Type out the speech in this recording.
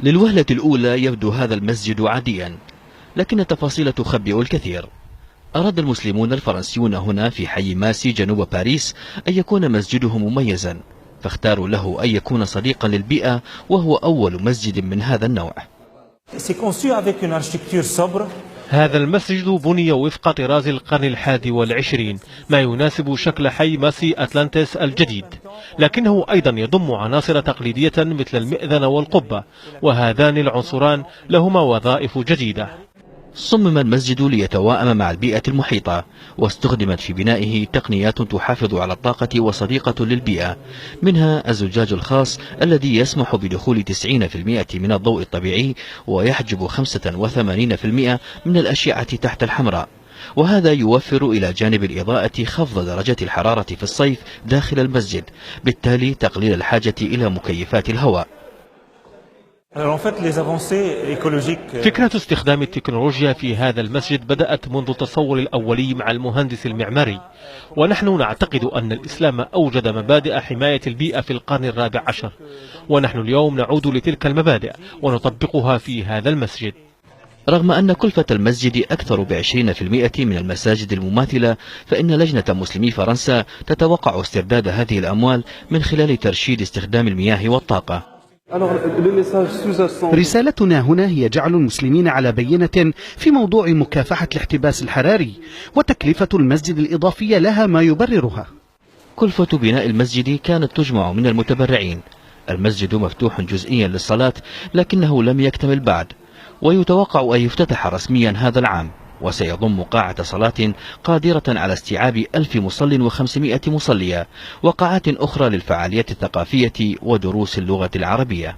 للوهلة الأولى يبدو هذا المسجد عاديا، لكن التفاصيل تخبئ الكثير. أراد المسلمون الفرنسيون هنا في حي ماسي جنوب باريس أن يكون مسجدهم مميزا، فاختاروا له أن يكون صديقا للبيئة، وهو أول مسجد من هذا النوع. هذا المسجد بني وفق طراز القرن 21، ما يناسب شكل حي ماسي أتلانتيس الجديد، لكنه أيضا يضم عناصر تقليدية مثل المئذنة والقبة، وهذان العنصران لهما وظائف جديدة. صمم المسجد ليتواءم مع البيئة المحيطة، واستخدمت في بنائه تقنيات تحافظ على الطاقة وصديقة للبيئة، منها الزجاج الخاص الذي يسمح بدخول 90% من الضوء الطبيعي ويحجب 85% من الأشعة تحت الحمراء، وهذا يوفر إلى جانب الإضاءة خفض درجة الحرارة في الصيف داخل المسجد، بالتالي تقليل الحاجة إلى مكيفات الهواء. فكرة استخدام التكنولوجيا في هذا المسجد بدأت منذ التصور الأولي مع المهندس المعماري، ونحن نعتقد أن الإسلام أوجد مبادئ حماية البيئة في القرن 14، ونحن اليوم نعود لتلك المبادئ ونطبقها في هذا المسجد. رغم أن كلفة المسجد أكثر ب20% من المساجد المماثلة، فإن لجنة مسلمي فرنسا تتوقع استرداد هذه الأموال من خلال ترشيد استخدام المياه والطاقة. رسالتنا هنا هي جعل المسلمين على بينة في موضوع مكافحة الاحتباس الحراري، وتكلفة المسجد الإضافية لها ما يبررها. كلفة بناء المسجد كانت تجمع من المتبرعين. المسجد مفتوح جزئيا للصلاة، لكنه لم يكتمل بعد، ويتوقع أن يفتتح رسميا هذا العام، وسيضم قاعة صلاة قادرة على استيعاب 1000 مصل و500 مصلية، وقاعات أخرى للفعاليات الثقافية ودروس اللغة العربية.